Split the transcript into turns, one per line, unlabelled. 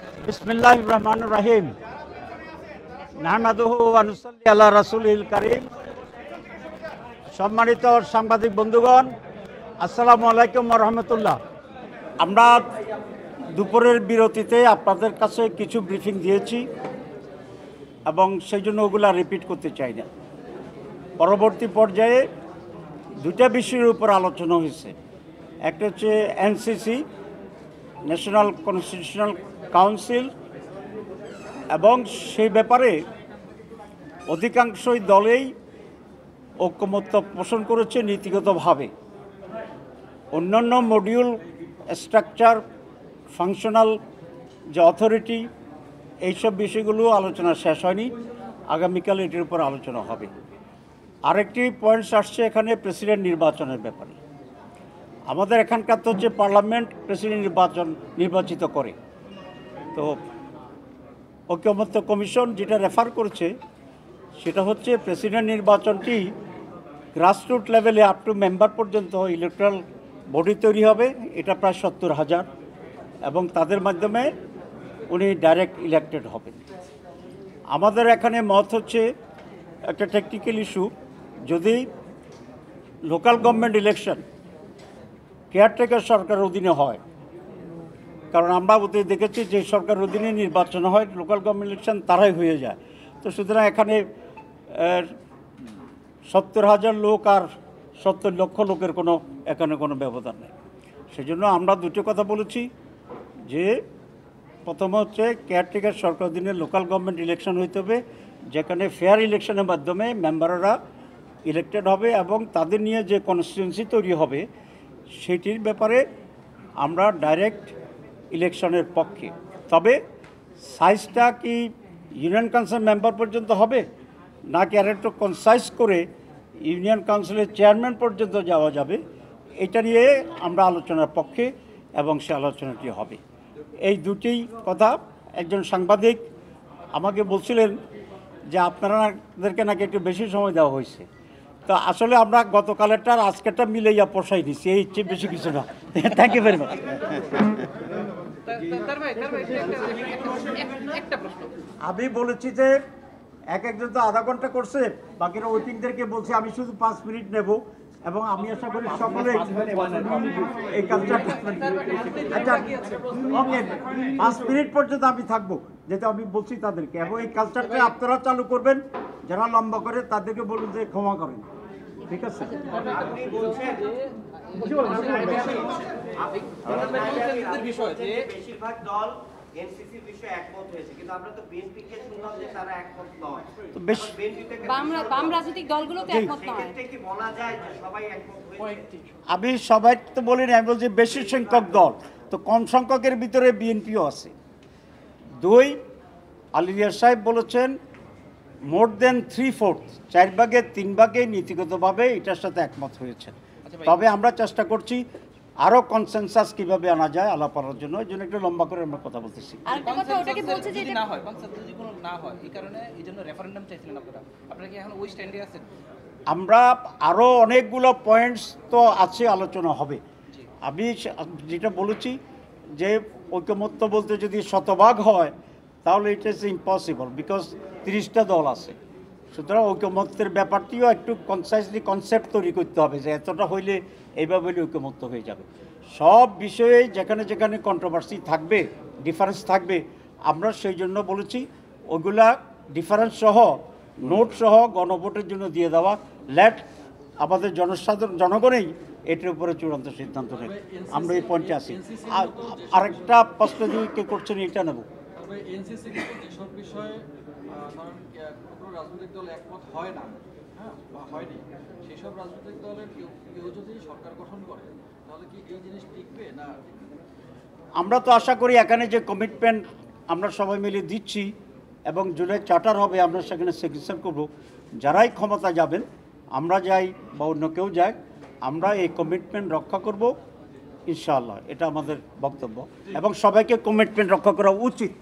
বিসমিল্লাহির রহমানির রহিম। নাহমাদুহু ওয়া নুসাল্লি আলা রাসূলিল কারীম। সম্মানিত সাংবাদিক বন্ধুগণ, আসসালামু আলাইকুম ওয়া রাহমাতুল্লাহ। আমরা দুপুরের বিরতিতে আপনাদের কাছে কিছু ব্রিফিং দিয়েছি এবং সেই জন্য ওগুলা রিপিট করতে চাই না। পরবর্তী পর্যায়ে দুটা বিষয়ের উপর আলোচনা হয়েছে। একটা হচ্ছে এনসিসি, ন্যাশনাল কনস্টিটিউশনাল কাউন্সিল, এবং সেই ব্যাপারে অধিকাংশই দলেই ঐকমত্য পোষণ করেছে নীতিগতভাবে। অন্যান্য মডিউল, স্ট্রাকচার, ফাংশনাল যে অথরিটি, এইসব বিষয়গুলো আলোচনা শেষ হয়নি। আগামীকাল এটির উপর আলোচনা হবে। আরেকটি পয়েন্টস আসছে এখানে প্রেসিডেন্ট নির্বাচনের ব্যাপারে। আমাদের এখানকার তো হচ্ছে পার্লামেন্ট প্রেসিডেন্ট নির্বাচিত করে। তো ঐকমত্য কমিশন যেটা রেফার করছে সেটা হচ্ছে প্রেসিডেন্ট নির্বাচনটি গ্রাসরুট লেভেলে আপ টু মেম্বার পর্যন্ত ইলেকট্রাল বডি তৈরি হবে। এটা প্রায় 70,000 এবং তাদের মাধ্যমে উনি ডাইরেক্ট ইলেক্টেড হবেন। আমাদের এখানে মত হচ্ছে একটা টেকনিক্যাল ইস্যু, যদি লোকাল গভর্নমেন্ট ইলেকশন কেয়ারটেকার সরকারের অধীনে হয়, কারণ আমরা ওদের দেখেছি যে সরকারের অধীনে নির্বাচন হয়, লোকাল গভর্নমেন্ট ইলেকশন তারাই হয়ে যায়। তো সুতরাং এখানে 70,000 লোক আর 70 লক্ষ লোকের এখানে কোনো ব্যবধান নেই। সেজন্য আমরা দুটো কথা বলেছি যে প্রথম হচ্ছে কেয়ারটেকার সরকার অধীনে লোকাল গভর্নমেন্ট ইলেকশন হইতে হবে, যেখানে ফেয়ার ইলেকশনের মাধ্যমে মেম্বাররা ইলেক্টেড হবে এবং তাদের নিয়ে যে কনস্টিটিউয়েন্সি তৈরি হবে সেটির ব্যাপারে আমরা ডাইরেক্ট ইলেকশনের পক্ষে। তবে সাইজটা কি ইউনিয়ন কাউন্সিল মেম্বার পর্যন্ত হবে, নাকি আর একটু কনসাইজ করে ইউনিয়ন কাউন্সিলের চেয়ারম্যান পর্যন্ত যাওয়া যাবে, এটা নিয়ে আমরা আলোচনার পক্ষে এবং সে আলোচনাটি হবে। এই দুটি কথা। একজন সাংবাদিক আমাকে বলছিলেন যে আপনাদেরকে নাকি একটু বেশি সময় দেওয়া হয়েছে। তো আসলে আমরা গতকালেরটা আর আজকেরটা মিলাইয়া পোষাই দিচ্ছি, এই চেয়ে বেশি কিছু না। Thank you very much. আমি বলেছি যে একজন তো আধা ঘন্টা করছে, বাকিরা ওয়েটিংদেরকে বলছি আমি শুধু 5 মিনিট নেব এবং আমি আশা করি সকলে এই কালচারটা। আচ্ছা ওকে, 5 মিনিট পর্যন্ত আমি থাকবো, যেটা আমি বলছি তাদেরকে, এবং এই কালচারটা আপনারা চালু করবেন। যারা লম্বা করে তাদেরকে বলুন যে ক্ষমা করেন, ঠিক আছে?
বেশিরভাগ দল এনসিসি বিষয়ে একমত হয়েছে, কিন্তু আমরা তো বিএনপিকে শুনলাম যে তারা একমত নয়।
বাম রাজনৈতিক দলগুলোতে একমত নয়।
কি বলা যায় যে সবাই একমত হয়েছে?
আমি সবাই তো বলিনি, আমি বলছি বেশি সংখ্যক দল, তো কম সংখ্যকের ভিতরে বিএনপিও আছে। 2, আলিয়ার সাহেব বলেছেন মোর দেন 3/4, 4 ভাগের 3 ভাগে নীতিগতভাবে এটার সাথে একমত হয়েছেন। তবে আমরা চেষ্টা করছি আরও কনসেনসাস কীভাবে আনা যায় আলাপ করার জন্য, এই জন্য একটু লম্বা করে আমরা কথা বলতেছি।
আরেকটা কথা, ওটাকে বলছে যে
না হয় কনসেপ্ট যদি কোনো না হয়, এই কারণে এই জন্য রেফারেন্ডাম চাইছিলেন আপনারা কি এখন ওই স্ট্যান্ডে আছেন?
আমরা আরও অনেকগুলো পয়েন্টস তো আছে, আলোচনা হবে। আমি যেটা বলেছি যে ঐকমত্য বলতে যদি শতভাগ হয় তাহলে ইট ইজ ইম্পসিবল, বিকজ 30টা দল আছে। সুতরাং ঐকমত্যের ব্যাপারটিও একটু কনসাইজলি কনসেপ্ট তৈরি করতে হবে যে এতটা হইলে এইভাবে হইলে ঐকমত্য হয়ে যাবে। সব বিষয়ে যেখানে যেখানে কন্ট্রোভার্সি থাকবে, ডিফারেন্স থাকবে, আমরা সেই জন্য বলেছি ওইগুলা ডিফারেন্স সহ, নোট সহ গণভোটের জন্য দিয়ে দেওয়া। লেট আমাদের জনগণেই এটির উপরে চূড়ান্ত সিদ্ধান্ত নেই। আমরা এই পয়েন্টে আছি। আরেকটা প্রশ্ন যদি কে করছেন এটা নেব।
এনসিসি যেসব বিষয়ে ধরেন কোনো রাজনৈতিক দল একমত হয় না, হ্যাঁ, বা হয়নি, সেসব রাজনৈতিক দলের কেউ যদি সরকার গঠন করে তাহলে কি এই জিনিস টিকবে না?
আমরা তো আশা করি এখানে যে কমিটমেন্ট আমরা সবাই মিলে দিচ্ছি এবং জুলাই চার্টার হবে, আমরা সেখানে সিগনেচার করব। যারাই ক্ষমতা যাবেন, আমরা যাই বা অন্য কেউ যায়, আমরা এই কমিটমেন্ট রক্ষা করব ইনশাআল্লাহ। এটা আমাদের বক্তব্য এবং সবাইকে কমিটমেন্ট রক্ষা করা উচিত।